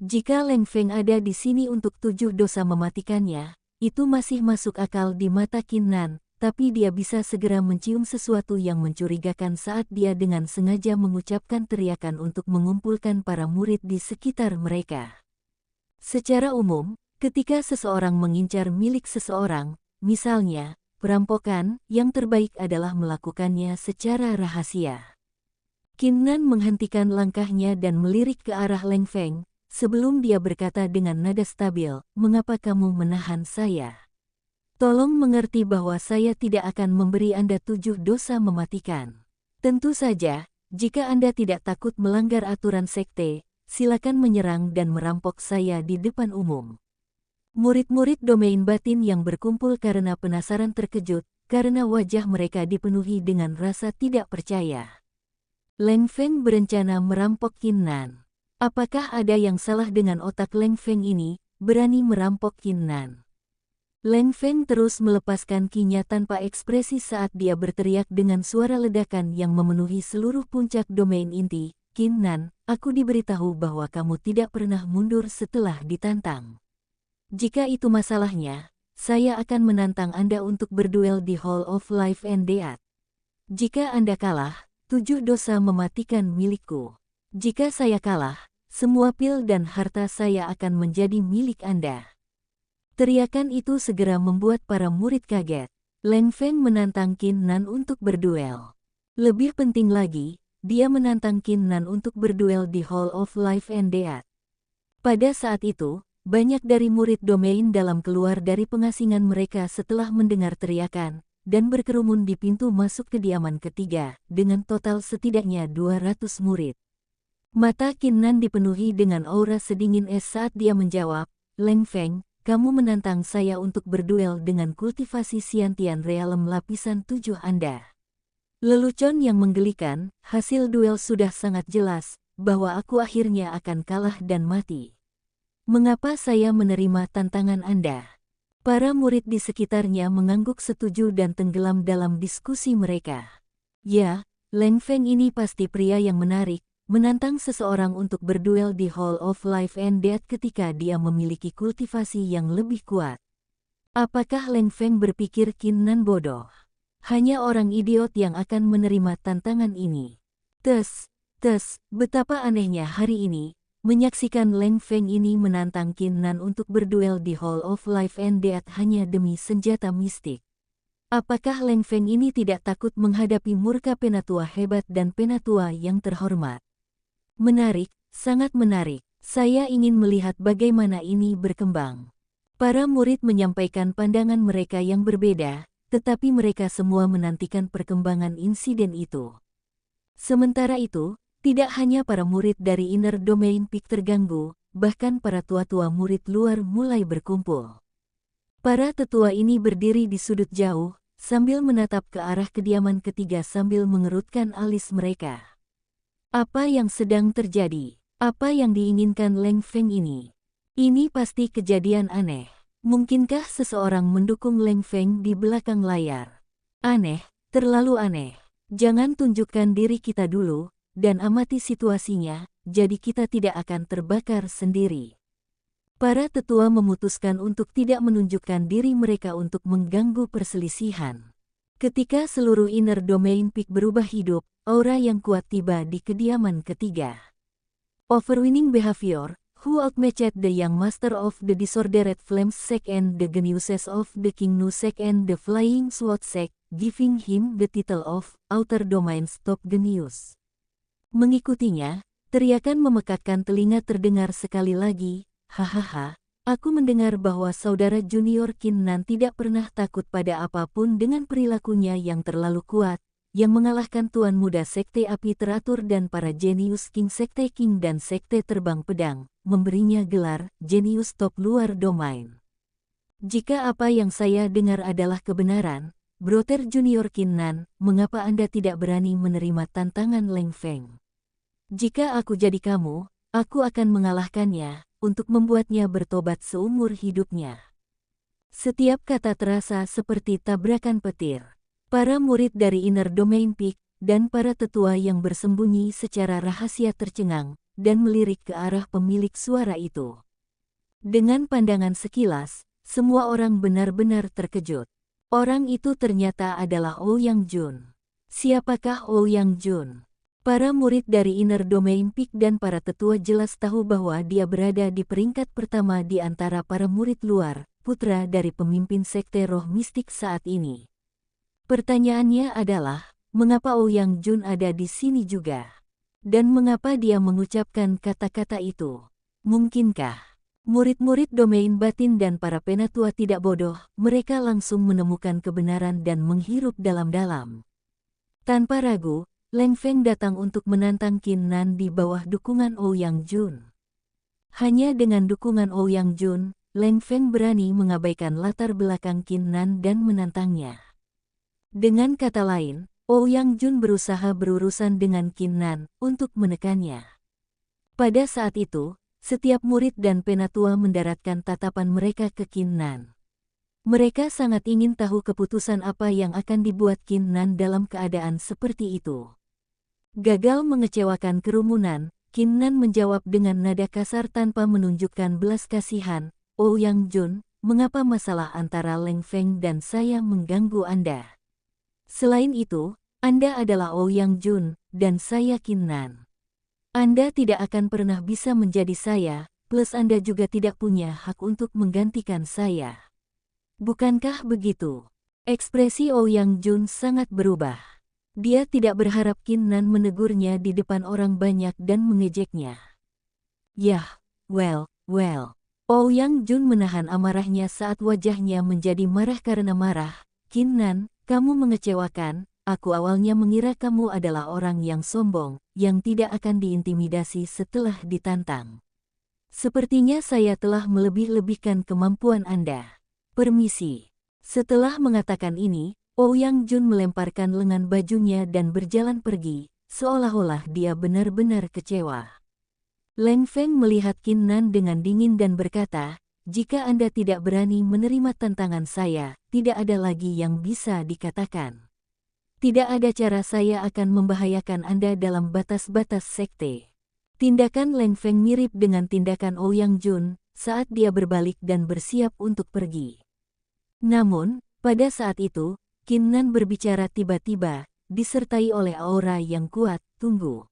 Jika Leng Feng ada di sini untuk 7 dosa mematikannya, itu masih masuk akal di mata Qin Nan, tapi dia bisa segera mencium sesuatu yang mencurigakan saat dia dengan sengaja mengucapkan teriakan untuk mengumpulkan para murid di sekitar mereka. Secara umum, ketika seseorang mengincar milik seseorang, misalnya, perampokan, yang terbaik adalah melakukannya secara rahasia. Qin Nan menghentikan langkahnya dan melirik ke arah Leng Feng, sebelum dia berkata dengan nada stabil, "Mengapa kamu menahan saya? Tolong mengerti bahwa saya tidak akan memberi Anda 7 dosa mematikan. Tentu saja, jika Anda tidak takut melanggar aturan sekte, silakan menyerang dan merampok saya di depan umum." Murid-murid domain batin yang berkumpul karena penasaran terkejut, karena wajah mereka dipenuhi dengan rasa tidak percaya. Leng Feng berencana merampok Qin Nan. Apakah ada yang salah dengan otak Leng Feng ini, berani merampok Qin Nan? Leng Feng terus melepaskan kinya tanpa ekspresi saat dia berteriak dengan suara ledakan yang memenuhi seluruh puncak domain inti, "Qin Nan, aku diberitahu bahwa kamu tidak pernah mundur setelah ditantang. Jika itu masalahnya, saya akan menantang Anda untuk berduel di Hall of Life and Death. Jika Anda kalah, 7 dosa mematikan milikku. Jika saya kalah, semua pil dan harta saya akan menjadi milik Anda." Teriakan itu segera membuat para murid kaget. Leng Feng menantang Qin Nan untuk berduel. Lebih penting lagi, dia menantang Qin Nan untuk berduel di Hall of Life and Death. Pada saat itu, banyak dari murid domain dalam keluar dari pengasingan mereka setelah mendengar teriakan, dan berkerumun di pintu masuk kediaman ketiga, dengan total setidaknya 200 murid. Mata Qin Nan dipenuhi dengan aura sedingin es saat dia menjawab, "Leng Feng, kamu menantang saya untuk berduel dengan kultivasi Xiantian Realm lapisan 7 Anda. Lelucon yang menggelikan, hasil duel sudah sangat jelas, bahwa aku akhirnya akan kalah dan mati. Mengapa saya menerima tantangan Anda?" Para murid di sekitarnya mengangguk setuju dan tenggelam dalam diskusi mereka. Ya, Leng Feng ini pasti pria yang menarik, menantang seseorang untuk berduel di Hall of Life and Death ketika dia memiliki kultivasi yang lebih kuat. Apakah Leng Feng berpikir Qin Nan bodoh? Hanya orang idiot yang akan menerima tantangan ini. Betapa anehnya hari ini, menyaksikan Leng Feng ini menantang Qin Nan untuk berduel di Hall of Life and Death hanya demi senjata mistik. Apakah Leng Feng ini tidak takut menghadapi murka penatua hebat dan penatua yang terhormat? Menarik, sangat menarik. Saya ingin melihat bagaimana ini berkembang. Para murid menyampaikan pandangan mereka yang berbeda, tetapi mereka semua menantikan perkembangan insiden itu. Sementara itu, tidak hanya para murid dari Inner Domain Peak terganggu, bahkan para tua-tua murid luar mulai berkumpul. Para tetua ini berdiri di sudut jauh, sambil menatap ke arah kediaman ketiga sambil mengerutkan alis mereka. Apa yang sedang terjadi? Apa yang diinginkan Leng Feng ini? Ini pasti kejadian aneh. Mungkinkah seseorang mendukung Leng Feng di belakang layar? Aneh, terlalu aneh. Jangan tunjukkan diri kita dulu, dan amati situasinya, jadi kita tidak akan terbakar sendiri. Para tetua memutuskan untuk tidak menunjukkan diri mereka untuk mengganggu perselisihan. Ketika seluruh Inner Domain Peak berubah hidup, aura yang kuat tiba di kediaman ketiga. Overweening Behavior, who outmatched the young master of the Disordered Flames Sect and the geniuses of the King Nu Sect and the Flying Sword Sect, giving him the title of Outer Domain's Top Genius. Mengikutinya, teriakan memekakkan telinga terdengar sekali lagi, "Hahaha. Aku mendengar bahwa saudara junior Qin Nan tidak pernah takut pada apapun dengan perilakunya yang terlalu kuat, yang mengalahkan Tuan Muda Sekte Api Teratur dan para jenius King Sekte King dan Sekte Terbang Pedang, memberinya gelar Jenius Top Luar Domain. Jika apa yang saya dengar adalah kebenaran, Brother Junior Qin Nan, mengapa Anda tidak berani menerima tantangan Leng Feng? Jika aku jadi kamu, aku akan mengalahkannya, untuk membuatnya bertobat seumur hidupnya." Setiap kata terasa seperti tabrakan petir. Para murid dari Inner Domain Peak dan para tetua yang bersembunyi secara rahasia tercengang, dan melirik ke arah pemilik suara itu. Dengan pandangan sekilas, semua orang benar-benar terkejut. Orang itu ternyata adalah Ouyang Jun. Siapakah Ouyang Jun? Para murid dari Inner Domain Peak dan para tetua jelas tahu bahwa dia berada di peringkat pertama di antara para murid luar, putra dari pemimpin sekte roh mistik saat ini. Pertanyaannya adalah, mengapa Ouyang Jun ada di sini juga? Dan mengapa dia mengucapkan kata-kata itu? Mungkinkah murid-murid domain batin dan para penatua tidak bodoh, mereka langsung menemukan kebenaran dan menghirup dalam-dalam. Tanpa ragu, Leng Feng datang untuk menantang Qin Nan di bawah dukungan Ouyang Jun. Hanya dengan dukungan Ouyang Jun, Leng Feng berani mengabaikan latar belakang Qin Nan dan menantangnya. Dengan kata lain, Ouyang Jun berusaha berurusan dengan Qin Nan untuk menekannya. Pada saat itu, setiap murid dan penatua mendaratkan tatapan mereka ke Qin Nan. Mereka sangat ingin tahu keputusan apa yang akan dibuat Qin Nan dalam keadaan seperti itu. Gagal mengecewakan kerumunan, Qin Nan menjawab dengan nada kasar tanpa menunjukkan belas kasihan, Ouyang Jun, mengapa masalah antara Leng Feng dan saya mengganggu Anda? Selain itu, Anda adalah Ouyang Jun, dan saya Qin Nan. Anda tidak akan pernah bisa menjadi saya, plus Anda juga tidak punya hak untuk menggantikan saya. Bukankah begitu? Ekspresi Ouyang Jun sangat berubah. Dia tidak berharap Qin Nan menegurnya di depan orang banyak dan mengejeknya. Yah, well. Ouyang Jun menahan amarahnya saat wajahnya menjadi marah karena marah. Qin Nan, kamu mengecewakan, aku awalnya mengira kamu adalah orang yang sombong, yang tidak akan diintimidasi setelah ditantang. Sepertinya saya telah melebih-lebihkan kemampuan Anda. Permisi. Setelah mengatakan ini, Ouyang Jun melemparkan lengan bajunya dan berjalan pergi, seolah-olah dia benar-benar kecewa. Leng Feng melihat Qin Nan dengan dingin dan berkata, jika Anda tidak berani menerima tantangan saya, tidak ada lagi yang bisa dikatakan. Tidak ada cara saya akan membahayakan Anda dalam batas-batas sekte. Tindakan Leng Feng mirip dengan tindakan Ouyang Jun saat dia berbalik dan bersiap untuk pergi. Namun, pada saat itu, Qin Nan berbicara tiba-tiba, disertai oleh aura yang kuat, tunggu.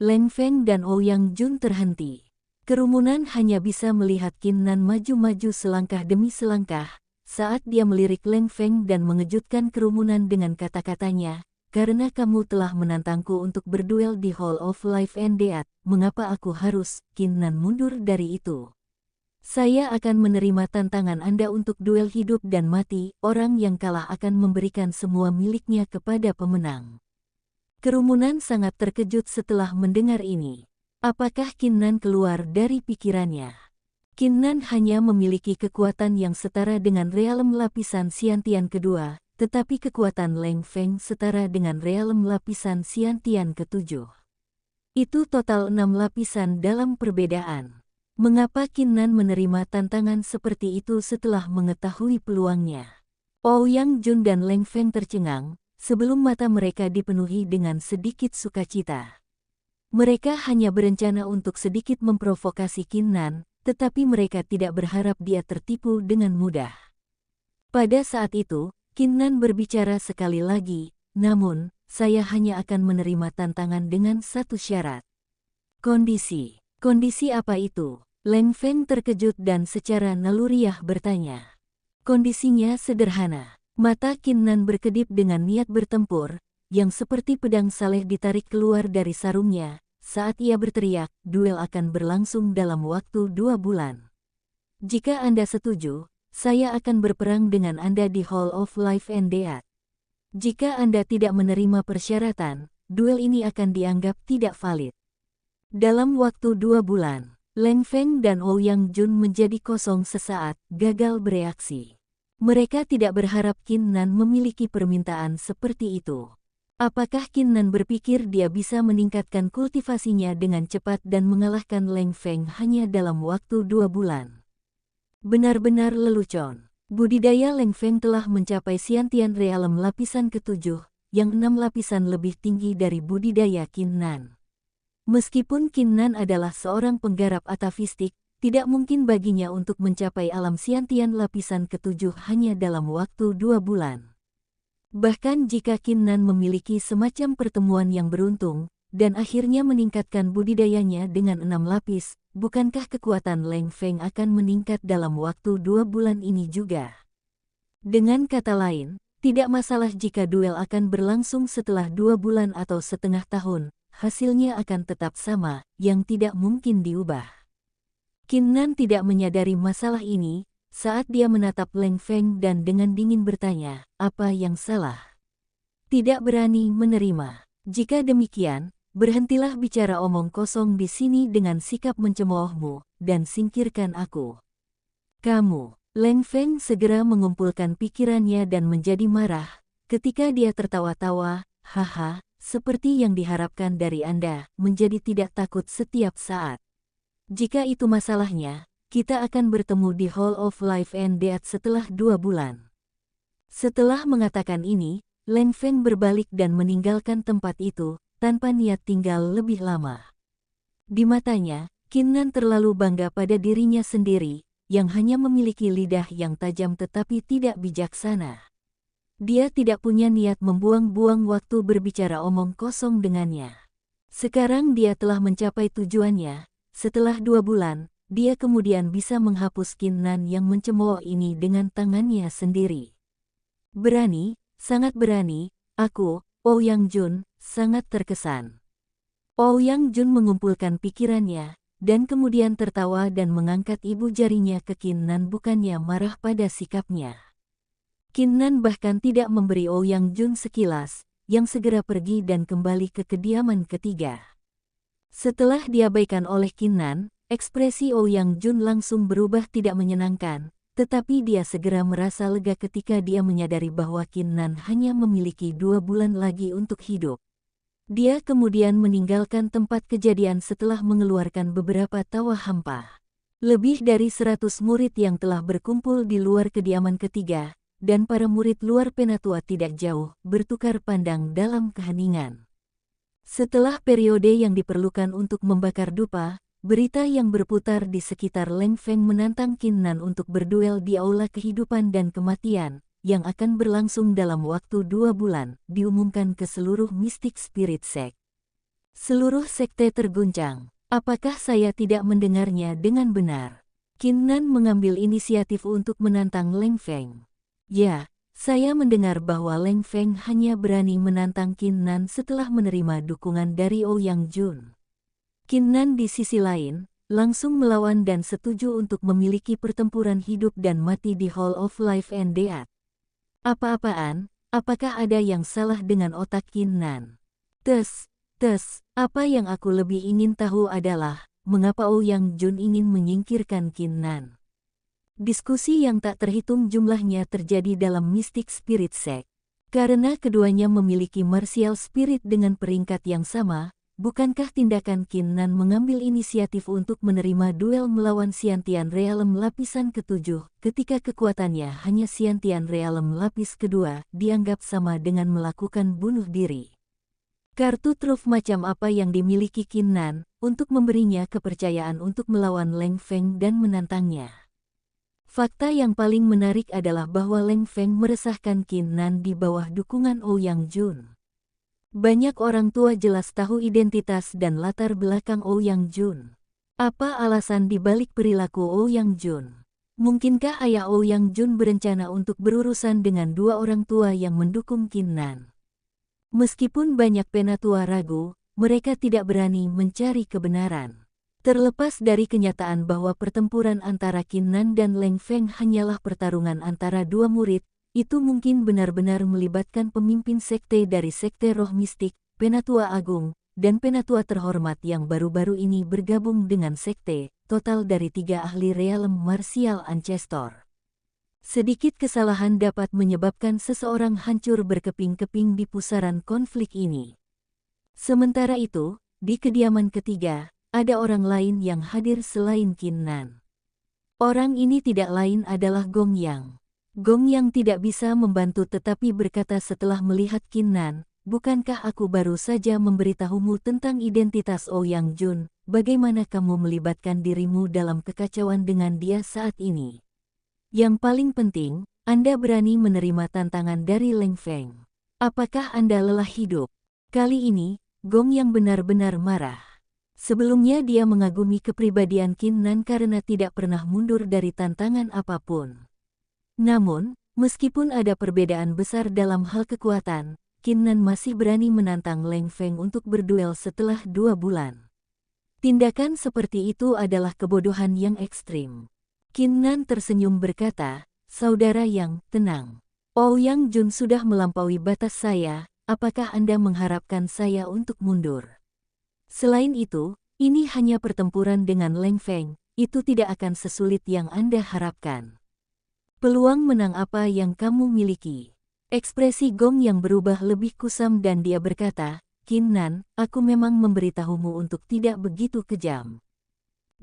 Leng Feng dan Ouyang Jun terhenti. Kerumunan hanya bisa melihat Qin Nan maju-maju selangkah demi selangkah, saat dia melirik Leng Feng dan mengejutkan kerumunan dengan kata-katanya, karena kamu telah menantangku untuk berduel di Hall of Life and Death, mengapa aku harus? Qin Nan mundur dari itu. Saya akan menerima tantangan Anda untuk duel hidup dan mati, orang yang kalah akan memberikan semua miliknya kepada pemenang. Kerumunan sangat terkejut setelah mendengar ini. Apakah Qin Nan keluar dari pikirannya? Qin Nan hanya memiliki kekuatan yang setara dengan realem lapisan Xiantian kedua, tetapi kekuatan Leng Feng setara dengan realem lapisan Xiantian ketujuh. Itu total 6 lapisan dalam perbedaan. Mengapa Qin Nan menerima tantangan seperti itu setelah mengetahui peluangnya? Ouyang Jun dan Leng Feng tercengang, sebelum mata mereka dipenuhi dengan sedikit sukacita. Mereka hanya berencana untuk sedikit memprovokasi Qin Nan, tetapi mereka tidak berharap dia tertipu dengan mudah. Pada saat itu, Qin Nan berbicara sekali lagi, namun, saya hanya akan menerima tantangan dengan satu syarat. Kondisi. Kondisi apa itu? Leng Feng terkejut dan secara naluriah bertanya. Kondisinya sederhana. Mata Qin Nan berkedip dengan niat bertempur, yang seperti pedang saleh ditarik keluar dari sarungnya, saat ia berteriak, duel akan berlangsung dalam waktu 2 bulan. Jika Anda setuju, saya akan berperang dengan Anda di Hall of Life and Death. Jika Anda tidak menerima persyaratan, duel ini akan dianggap tidak valid. Dalam waktu 2 bulan, Leng Feng dan Ouyang Jun menjadi kosong sesaat, gagal bereaksi. Mereka tidak berharap Qin Nan memiliki permintaan seperti itu. Apakah Qin Nan berpikir dia bisa meningkatkan kultivasinya dengan cepat dan mengalahkan Leng Feng hanya dalam waktu 2 bulan? Benar-benar lelucon. Budidaya Leng Feng telah mencapai Xiantian Realem lapisan ke-7, yang 6 lapisan lebih tinggi dari budidaya Qin Nan. Meskipun Kinnan adalah seorang penggarap atafistik, tidak mungkin baginya untuk mencapai alam Siantian lapisan ketujuh hanya dalam waktu 2 bulan. Bahkan jika Kinnan memiliki semacam pertemuan yang beruntung, dan akhirnya meningkatkan budidayanya dengan 6 lapis, bukankah kekuatan Leng Feng akan meningkat dalam waktu 2 bulan ini juga? Dengan kata lain, tidak masalah jika duel akan berlangsung setelah 2 bulan atau setengah tahun, hasilnya akan tetap sama, yang tidak mungkin diubah. Kinnan tidak menyadari masalah ini, saat dia menatap Leng Feng dan dengan dingin bertanya, apa yang salah? Tidak berani menerima. Jika demikian, berhentilah bicara omong kosong di sini dengan sikap mencemoohmu, dan singkirkan aku. Kamu. Leng Feng segera mengumpulkan pikirannya dan menjadi marah, ketika dia tertawa-tawa, haha, seperti yang diharapkan dari Anda, menjadi tidak takut setiap saat. Jika itu masalahnya, kita akan bertemu di Hall of Life and Death setelah 2 bulan. Setelah mengatakan ini, Leng Feng berbalik dan meninggalkan tempat itu, tanpa niat tinggal lebih lama. Di matanya, Kinnan terlalu bangga pada dirinya sendiri, yang hanya memiliki lidah yang tajam tetapi tidak bijaksana. Dia tidak punya niat membuang-buang waktu berbicara omong kosong dengannya. Sekarang dia telah mencapai tujuannya. Setelah 2 bulan, dia kemudian bisa menghapus Kinnan yang mencemooh ini dengan tangannya sendiri. Berani, sangat berani, aku, Ouyang Jun, sangat terkesan. Ouyang Jun mengumpulkan pikirannya, dan kemudian tertawa dan mengangkat ibu jarinya ke Kinnan bukannya marah pada sikapnya. Kinnan bahkan tidak memberi Ouyang Jun sekilas, yang segera pergi dan kembali ke kediaman ketiga. Setelah diabaikan oleh Kinnan, ekspresi Ouyang Jun langsung berubah tidak menyenangkan, tetapi dia segera merasa lega ketika dia menyadari bahwa Kinnan hanya memiliki 2 bulan lagi untuk hidup. Dia kemudian meninggalkan tempat kejadian setelah mengeluarkan beberapa tawa hampa. Lebih dari 100 murid yang telah berkumpul di luar kediaman ketiga, dan para murid luar Penatua tidak jauh, bertukar pandang dalam keheningan. Setelah periode yang diperlukan untuk membakar dupa, berita yang berputar di sekitar Leng Feng menantang Kinnan untuk berduel di aula kehidupan dan kematian, yang akan berlangsung dalam waktu 2 bulan, diumumkan ke seluruh Mystic Spirit Sect. Seluruh sekte terguncang. Apakah saya tidak mendengarnya dengan benar? Kinnan mengambil inisiatif untuk menantang Leng Feng. Ya, saya mendengar bahwa Leng Feng hanya berani menantang Kinnan setelah menerima dukungan dari Ouyang Jun. Kinnan di sisi lain, langsung melawan dan setuju untuk memiliki pertempuran hidup dan mati di Hall of Life and Death. Apa-apaan, apakah ada yang salah dengan otak Kinnan? Apa yang aku lebih ingin tahu adalah, mengapa Ouyang Jun ingin menyingkirkan Kinnan? Diskusi yang tak terhitung jumlahnya terjadi dalam Mystic Spirit Sect. Karena keduanya memiliki martial spirit dengan peringkat yang sama, bukankah tindakan Kinnan mengambil inisiatif untuk menerima duel melawan Siantian Realm lapisan ke-7, ketika kekuatannya hanya Siantian Realm lapis kedua, dianggap sama dengan melakukan bunuh diri? Kartu truf macam apa yang dimiliki Kinnan, untuk memberinya kepercayaan untuk melawan Leng Feng dan menantangnya? Fakta yang paling menarik adalah bahwa Leng Feng meresahkan Kinnan di bawah dukungan Ouyang Jun. Banyak orang tua jelas tahu identitas dan latar belakang Ouyang Jun. Apa alasan dibalik perilaku Ouyang Jun? Mungkinkah ayah Ouyang Jun berencana untuk berurusan dengan 2 orang tua yang mendukung Kinnan? Meskipun banyak penatua ragu, mereka tidak berani mencari kebenaran. Terlepas dari kenyataan bahwa pertempuran antara Kinnan dan Leng Feng hanyalah pertarungan antara 2 murid, itu mungkin benar-benar melibatkan pemimpin sekte dari sekte roh mistik, Penatua Agung, dan Penatua terhormat yang baru-baru ini bergabung dengan sekte, total dari 3 ahli realm martial ancestor. Sedikit kesalahan dapat menyebabkan seseorang hancur berkeping-keping di pusaran konflik ini. Sementara itu, di kediaman ketiga, ada orang lain yang hadir selain Kinnan. Orang ini tidak lain adalah Gong Yang. Gong Yang tidak bisa membantu tetapi berkata setelah melihat Kinnan, bukankah aku baru saja memberitahumu tentang identitas Ouyang Jun? Bagaimana kamu melibatkan dirimu dalam kekacauan dengan dia saat ini? Yang paling penting, Anda berani menerima tantangan dari Leng Feng. Apakah Anda lelah hidup? Kali ini, Gong yang benar-benar marah. Sebelumnya dia mengagumi kepribadian Qin Nan karena tidak pernah mundur dari tantangan apapun. Namun, meskipun ada perbedaan besar dalam hal kekuatan, Qin Nan masih berani menantang Leng Feng untuk berduel setelah 2 bulan. Tindakan seperti itu adalah kebodohan yang ekstrim. Qin Nan tersenyum berkata, "Saudara yang tenang. Ouyang Jun sudah melampaui batas saya, apakah Anda mengharapkan saya untuk mundur? Selain itu, ini hanya pertempuran dengan Leng Feng, itu tidak akan sesulit yang Anda harapkan. Peluang menang apa yang kamu miliki?" Ekspresi Gong yang berubah lebih kusam dan dia berkata, "Qin Nan, aku memang memberitahumu untuk tidak begitu kejam.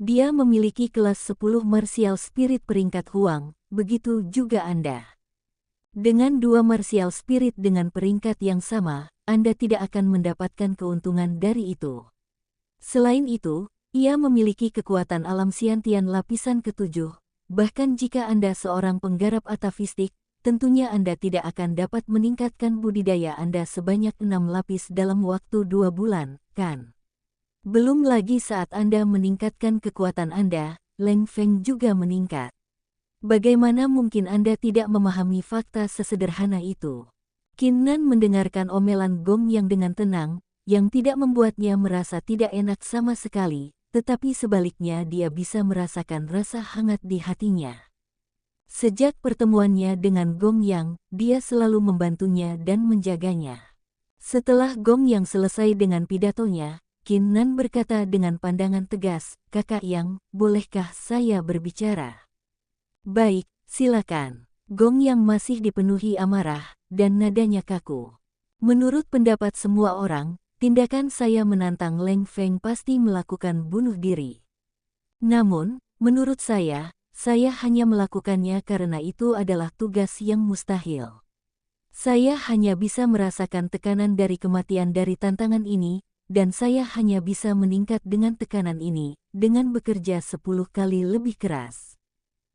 Dia memiliki kelas 10 martial spirit peringkat Huang, begitu juga Anda. Dengan 2 martial spirit dengan peringkat yang sama, Anda tidak akan mendapatkan keuntungan dari itu. Selain itu, ia memiliki kekuatan alam Xiantian lapisan ke-7, bahkan jika Anda seorang penggarap atafistik, tentunya Anda tidak akan dapat meningkatkan budidaya Anda sebanyak 6 lapis dalam waktu 2 bulan, kan? Belum lagi saat Anda meningkatkan kekuatan Anda, Leng Feng juga meningkat. Bagaimana mungkin Anda tidak memahami fakta sesederhana itu?" Qin Nan mendengarkan omelan Gong yang dengan tenang, yang tidak membuatnya merasa tidak enak sama sekali, tetapi sebaliknya dia bisa merasakan rasa hangat di hatinya. Sejak pertemuannya dengan Gong Yang, dia selalu membantunya dan menjaganya. Setelah Gong Yang selesai dengan pidatonya, Qin Nan berkata dengan pandangan tegas, "Kakak Yang, bolehkah saya berbicara?" "Baik, silakan." Gong Yang masih dipenuhi amarah, dan nadanya kaku. "Menurut pendapat semua orang, tindakan saya menantang Leng Feng pasti melakukan bunuh diri. Namun, menurut saya hanya melakukannya karena itu adalah tugas yang mustahil. Saya hanya bisa merasakan tekanan dari kematian dari tantangan ini, dan saya hanya bisa meningkat dengan tekanan ini, dengan bekerja 10 kali lebih keras.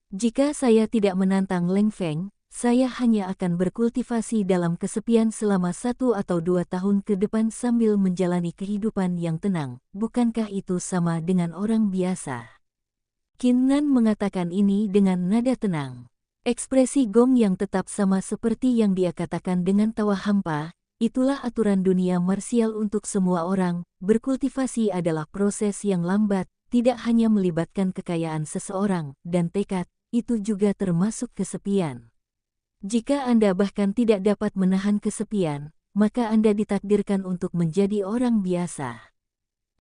Jika saya tidak menantang Leng Feng, saya hanya akan berkultivasi dalam kesepian selama 1 atau 2 tahun ke depan sambil menjalani kehidupan yang tenang. Bukankah itu sama dengan orang biasa?" Qin Nan mengatakan ini dengan nada tenang. Ekspresi Gong yang tetap sama seperti yang dia katakan dengan tawa hampa, "Itulah aturan dunia marsial untuk semua orang, berkultivasi adalah proses yang lambat, tidak hanya melibatkan kekayaan seseorang, dan tekad, itu juga termasuk kesepian. Jika Anda bahkan tidak dapat menahan kesepian, maka Anda ditakdirkan untuk menjadi orang biasa."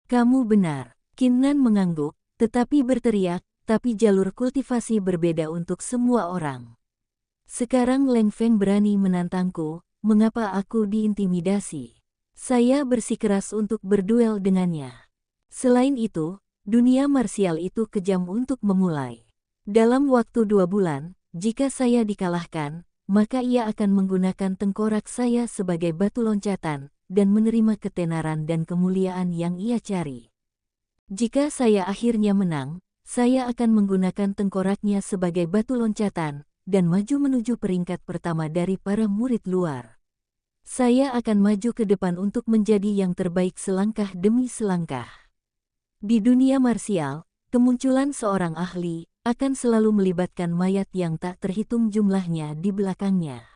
"Kamu benar." Qin Nan mengangguk, tetapi berteriak, "Tapi jalur kultivasi berbeda untuk semua orang. Sekarang Leng Feng berani menantangku, mengapa aku diintimidasi? Saya bersikeras untuk berduel dengannya. Selain itu, dunia marsial itu kejam untuk memulai. Dalam waktu 2 bulan, jika saya dikalahkan, maka ia akan menggunakan tengkorak saya sebagai batu loncatan, dan menerima ketenaran dan kemuliaan yang ia cari. Jika saya akhirnya menang, saya akan menggunakan tengkoraknya sebagai batu loncatan, dan maju menuju peringkat pertama dari para murid luar. Saya akan maju ke depan untuk menjadi yang terbaik selangkah demi selangkah. Di dunia marsial, kemunculan seorang ahli akan selalu melibatkan mayat yang tak terhitung jumlahnya di belakangnya."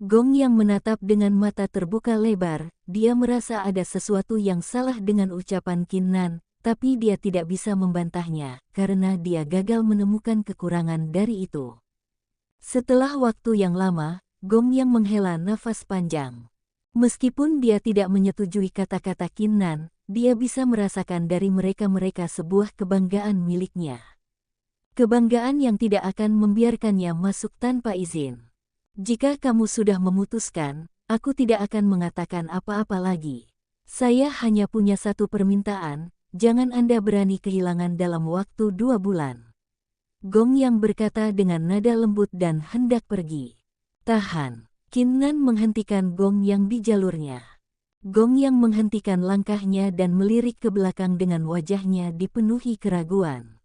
Gong yang menatap dengan mata terbuka lebar, dia merasa ada sesuatu yang salah dengan ucapan Qin Nan, tapi dia tidak bisa membantahnya, karena dia gagal menemukan kekurangan dari itu. Setelah waktu yang lama, Gong yang menghela nafas panjang. Meskipun dia tidak menyetujui kata-kata Qin Nan, dia bisa merasakan dari mereka-mereka sebuah kebanggaan miliknya. Kebanggaan yang tidak akan membiarkannya masuk tanpa izin. "Jika kamu sudah memutuskan, aku tidak akan mengatakan apa-apa lagi. Saya hanya punya satu permintaan, jangan Anda berani kehilangan dalam waktu 2 bulan." Gong yang berkata dengan nada lembut dan hendak pergi. "Tahan." Qin Nan menghentikan Gong Yang di jalurnya. Gong Yang menghentikan langkahnya dan melirik ke belakang dengan wajahnya dipenuhi keraguan.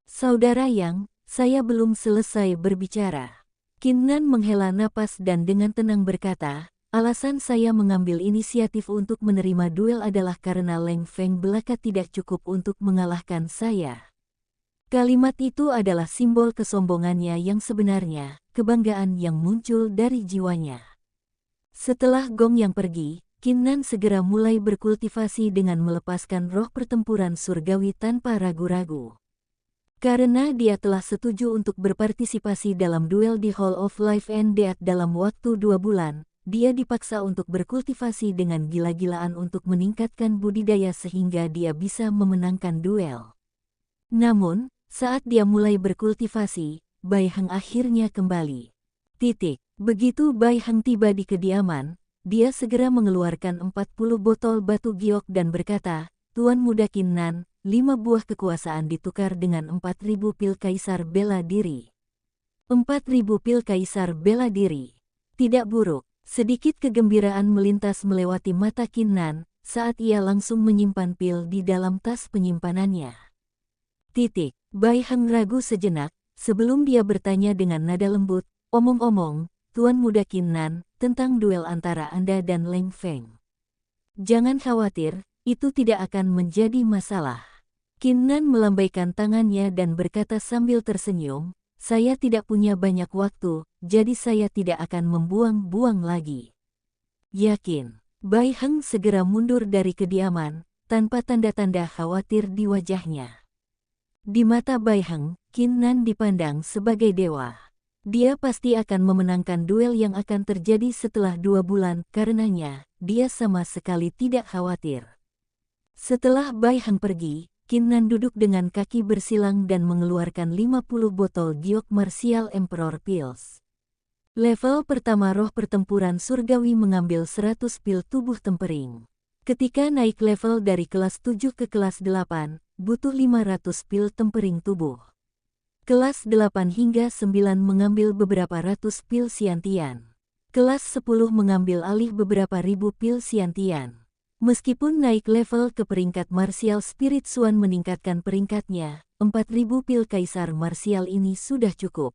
Saudara Yang, saya belum selesai berbicara. Qin Nan menghela napas dan dengan tenang berkata, alasan saya mengambil inisiatif untuk menerima duel adalah karena Leng Feng belaka tidak cukup untuk mengalahkan saya. Kalimat itu adalah simbol kesombongannya yang sebenarnya, kebanggaan yang muncul dari jiwanya. Setelah Gong Yang pergi, Qin Nan segera mulai berkultivasi dengan melepaskan roh pertempuran surgawi tanpa ragu-ragu. Karena dia telah setuju untuk berpartisipasi dalam duel di Hall of Life and Death dalam waktu 2 bulan, dia dipaksa untuk berkultivasi dengan gila-gilaan untuk meningkatkan budidaya sehingga dia bisa memenangkan duel. Namun, saat dia mulai berkultivasi, Bai Heng akhirnya kembali. Begitu Bai Heng tiba di kediaman, dia segera mengeluarkan 40 botol batu giok dan berkata, Tuan Muda Qin Nan, 5 buah kekuasaan ditukar dengan 4.000 pil kaisar bela diri. 4.000 pil kaisar bela diri. Tidak buruk. Sedikit kegembiraan melintas melewati mata Qin Nan, saat ia langsung menyimpan pil di dalam tas penyimpanannya. Bai Heng ragu sejenak, sebelum dia bertanya dengan nada lembut, omong-omong, Tuan Muda Qin Nan, tentang duel antara Anda dan Leng Feng. Jangan khawatir, itu tidak akan menjadi masalah. Qin Nan melambaikan tangannya dan berkata sambil tersenyum, saya tidak punya banyak waktu, jadi saya tidak akan membuang-buang lagi. Yakin? Bai Heng segera mundur dari kediaman, tanpa tanda-tanda khawatir di wajahnya. Di mata Bai Heng, Qin Nan dipandang sebagai dewa. Dia pasti akan memenangkan duel yang akan terjadi setelah 2 bulan, karenanya, dia sama sekali tidak khawatir. Setelah Bai Heng pergi, Qin Nan duduk dengan kaki bersilang dan mengeluarkan 50 botol giok Martial Emperor Pills. Level pertama roh pertempuran surgawi mengambil 100 pil tubuh tempering. Ketika naik level dari kelas 7 ke kelas 8, butuh 500 pil tempering tubuh. Kelas 8 hingga 9 mengambil beberapa ratus pil Xiantian. Kelas 10 mengambil alih beberapa ribu pil Xiantian. Meskipun naik level ke peringkat Martial Spirit Xuan meningkatkan peringkatnya, 4.000 pil Kaisar Martial ini sudah cukup.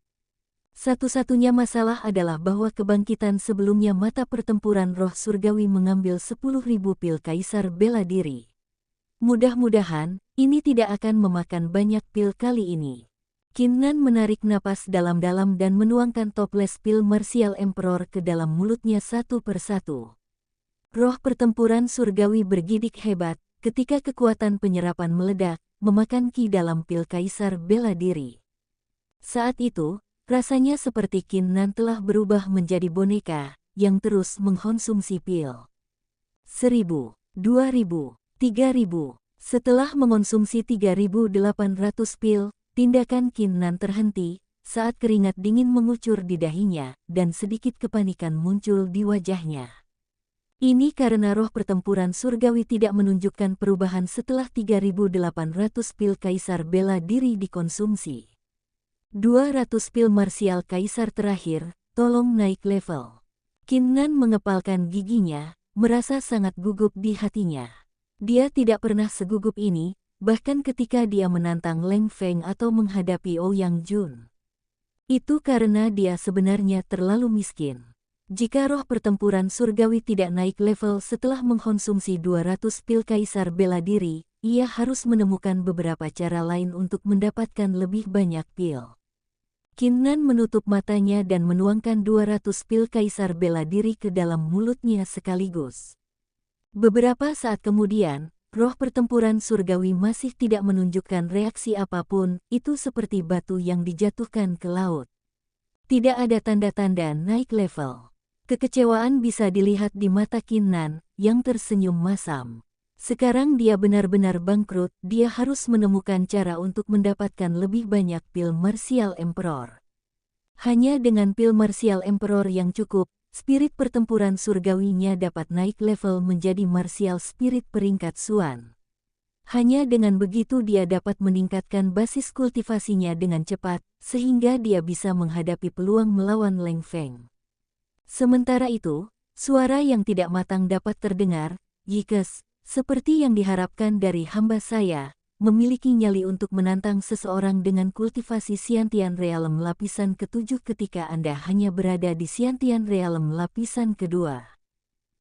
Satu-satunya masalah adalah bahwa kebangkitan sebelumnya mata pertempuran roh surgawi mengambil 10.000 pil Kaisar bela diri. Mudah-mudahan, ini tidak akan memakan banyak pil kali ini. Qin Nan menarik napas dalam-dalam dan menuangkan toples pil Martial Emperor ke dalam mulutnya satu persatu. Roh pertempuran surgawi bergidik hebat, ketika kekuatan penyerapan meledak, memakan ki dalam pil Kaisar bela diri. Saat itu, rasanya seperti Qin Nan telah berubah menjadi boneka, yang terus mengkonsumsi pil. 1.000, 2.000, 3.000. Setelah mengonsumsi 3.800 pil, tindakan Qin Nan terhenti, saat keringat dingin mengucur di dahinya, dan sedikit kepanikan muncul di wajahnya. Ini karena roh pertempuran surgawi tidak menunjukkan perubahan setelah 3.800 pil Kaisar bela diri dikonsumsi. 200 pil Martial Kaisar terakhir, tolong naik level. Qin Nan mengepalkan giginya, merasa sangat gugup di hatinya. Dia tidak pernah segugup ini, bahkan ketika dia menantang Leng Feng atau menghadapi Ouyang Jun. Itu karena dia sebenarnya terlalu miskin. Jika roh pertempuran surgawi tidak naik level setelah mengkonsumsi 200 pil Kaisar bela diri, ia harus menemukan beberapa cara lain untuk mendapatkan lebih banyak pil. Qin Nan menutup matanya dan menuangkan 200 pil Kaisar bela diri ke dalam mulutnya sekaligus. Beberapa saat kemudian, roh pertempuran surgawi masih tidak menunjukkan reaksi apapun, itu seperti batu yang dijatuhkan ke laut. Tidak ada tanda-tanda naik level. Kekecewaan bisa dilihat di mata Qin Nan, yang tersenyum masam. Sekarang dia benar-benar bangkrut, dia harus menemukan cara untuk mendapatkan lebih banyak pil Martial Emperor. Hanya dengan pil Martial Emperor yang cukup, spirit pertempuran surgawinya dapat naik level menjadi Martial Spirit peringkat Xuan. Hanya dengan begitu dia dapat meningkatkan basis kultivasinya dengan cepat, sehingga dia bisa menghadapi peluang melawan Leng Feng. Sementara itu, suara yang tidak matang dapat terdengar, "Yikes, seperti yang diharapkan dari hamba saya, memiliki nyali untuk menantang seseorang dengan kultivasi Scientian Realm lapisan ke-7 ketika Anda hanya berada di Scientian Realm lapisan kedua.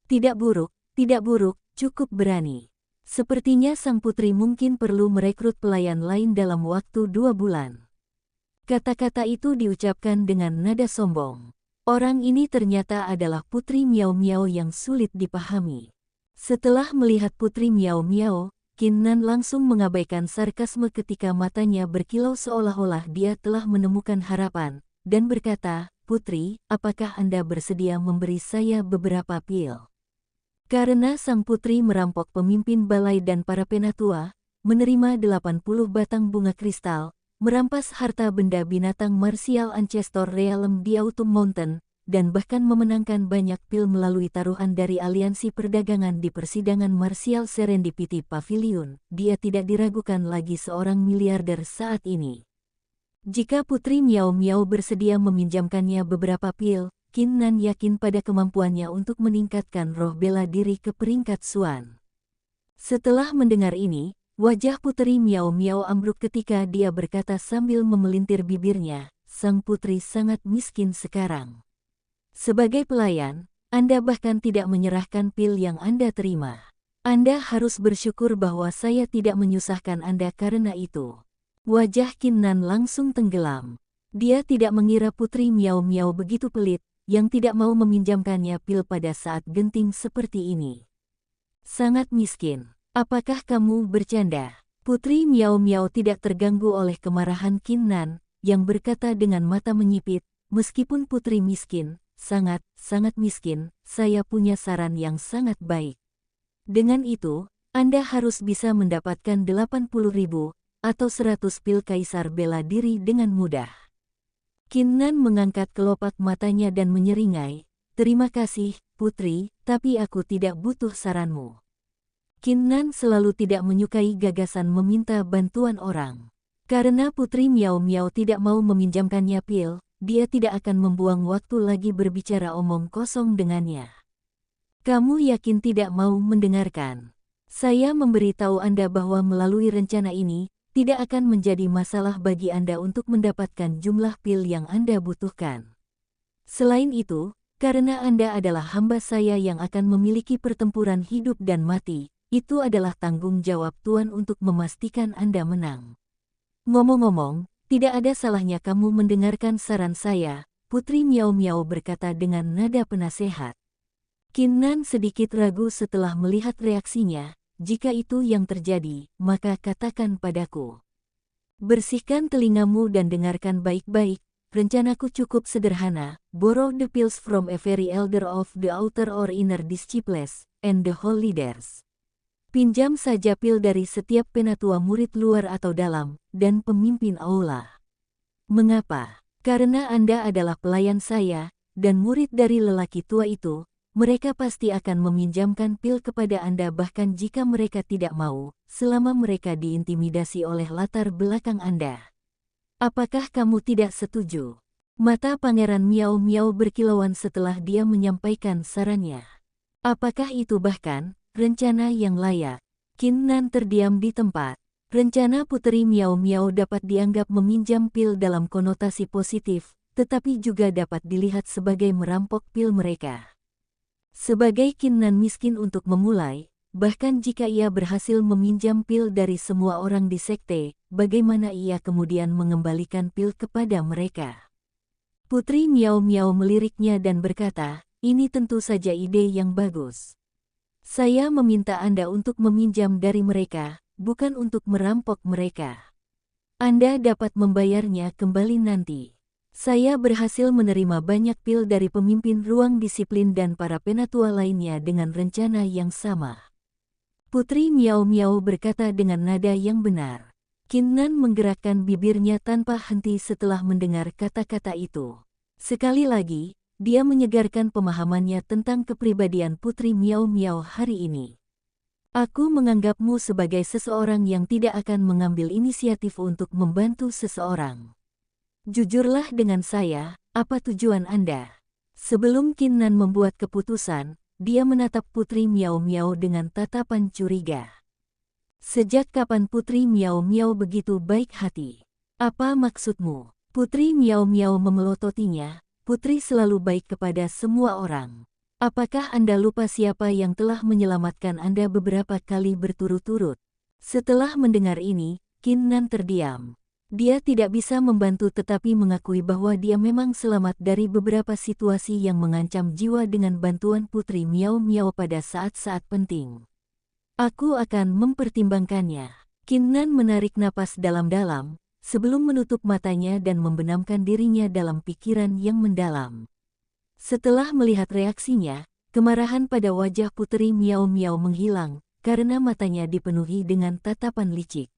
Tidak buruk, cukup berani. Sepertinya sang putri mungkin perlu merekrut pelayan lain dalam waktu 2 bulan." Kata-kata itu diucapkan dengan nada sombong. Orang ini ternyata adalah Putri Miao Miao yang sulit dipahami. Setelah melihat Putri Miao Miao, Qin Nan langsung mengabaikan sarkasme ketika matanya berkilau seolah-olah dia telah menemukan harapan, dan berkata, "Putri, apakah Anda bersedia memberi saya beberapa pil?" Karena sang putri merampok pemimpin balai dan para penatua, menerima 80 batang bunga kristal, merampas harta benda binatang martial Ancestor Realm di Autumn Mountain, dan bahkan memenangkan banyak pil melalui taruhan dari aliansi perdagangan di persidangan Martial Serendipity Pavilion, dia tidak diragukan lagi seorang miliarder saat ini. Jika Putri Miao Miao bersedia meminjamkannya beberapa pil, Qin Nan yakin pada kemampuannya untuk meningkatkan roh bela diri ke peringkat Xuan. Setelah mendengar ini, wajah Putri Miao Miao ambruk ketika dia berkata sambil memelintir bibirnya, "Sang putri sangat miskin sekarang. Sebagai pelayan, Anda bahkan tidak menyerahkan pil yang Anda terima. Anda harus bersyukur bahwa saya tidak menyusahkan Anda karena itu." Wajah Qin Nan langsung tenggelam. Dia tidak mengira Putri Miao Miao begitu pelit, yang tidak mau meminjamkannya pil pada saat genting seperti ini. "Sangat miskin. Apakah kamu bercanda?" Putri Miao Miao tidak terganggu oleh kemarahan Qin Nan, yang berkata dengan mata menyipit, "Meskipun putri miskin, sangat miskin, saya punya saran yang sangat baik. Dengan itu, Anda harus bisa mendapatkan 80.000 atau 100 pil kaisar bela diri dengan mudah." Qin Nan mengangkat kelopak matanya dan menyeringai, "Terima kasih, putri, tapi aku tidak butuh saranmu." Qin Nan selalu tidak menyukai gagasan meminta bantuan orang. Karena Putri Miao Miao tidak mau meminjamkannya pil, dia tidak akan membuang waktu lagi berbicara omong kosong dengannya. "Kamu yakin tidak mau mendengarkan? Saya memberitahu Anda bahwa melalui rencana ini, tidak akan menjadi masalah bagi Anda untuk mendapatkan jumlah pil yang Anda butuhkan. Selain itu, karena Anda adalah hamba saya yang akan memiliki pertempuran hidup dan mati, itu adalah tanggung jawab Tuan untuk memastikan Anda menang. Ngomong-ngomong, tidak ada salahnya kamu mendengarkan saran saya," Putri Miao Miao berkata dengan nada penasehat. Qin Nan sedikit ragu setelah melihat reaksinya, "Jika itu yang terjadi, maka katakan padaku. Bersihkan telingamu dan dengarkan baik-baik, rencanaku cukup sederhana, borrow the pills from a very elder of the outer or inner disciples, and the whole leaders. Pinjam saja pil dari setiap penatua murid luar atau dalam, dan pemimpin aula. Mengapa? Karena Anda adalah pelayan saya, dan murid dari lelaki tua itu, mereka pasti akan meminjamkan pil kepada Anda bahkan jika mereka tidak mau, selama mereka diintimidasi oleh latar belakang Anda. Apakah kamu tidak setuju?" Mata Pangeran Miao Miao berkilauan setelah dia menyampaikan sarannya. Apakah itu bahkan rencana yang layak? Qin Nan terdiam di tempat. Rencana Putri Miao Miao dapat dianggap meminjam pil dalam konotasi positif, tetapi juga dapat dilihat sebagai merampok pil mereka. Sebagai Qin Nan miskin untuk memulai, bahkan jika ia berhasil meminjam pil dari semua orang di sekte, bagaimana ia kemudian mengembalikan pil kepada mereka? Putri Miao Miao meliriknya dan berkata, "Ini tentu saja ide yang bagus. Saya meminta Anda untuk meminjam dari mereka, bukan untuk merampok mereka. Anda dapat membayarnya kembali nanti. Saya berhasil menerima banyak pil dari pemimpin ruang disiplin dan para penatua lainnya dengan rencana yang sama." Putri Miao Miao berkata dengan nada yang benar. Qin Nan menggerakkan bibirnya tanpa henti setelah mendengar kata-kata itu. Sekali lagi, dia menyegarkan pemahamannya tentang kepribadian Putri Miao Miao hari ini. "Aku menganggapmu sebagai seseorang yang tidak akan mengambil inisiatif untuk membantu seseorang. Jujurlah dengan saya, apa tujuan Anda?" Sebelum Qin Nan membuat keputusan, dia menatap Putri Miao Miao dengan tatapan curiga. Sejak kapan Putri Miao Miao begitu baik hati? Apa maksudmu? Putri Miao Miao memelototinya. Putri selalu baik kepada semua orang. Apakah Anda lupa siapa yang telah menyelamatkan Anda beberapa kali berturut-turut? Setelah mendengar ini, Qin Nan terdiam. Dia tidak bisa membantu tetapi mengakui bahwa dia memang selamat dari beberapa situasi yang mengancam jiwa dengan bantuan Putri Miao Miao pada saat-saat penting. Aku akan mempertimbangkannya. Qin Nan menarik napas dalam-dalam, sebelum menutup matanya dan membenamkan dirinya dalam pikiran yang mendalam. Setelah melihat reaksinya, kemarahan pada wajah Putri Miao Miao menghilang, karena matanya dipenuhi dengan tatapan licik.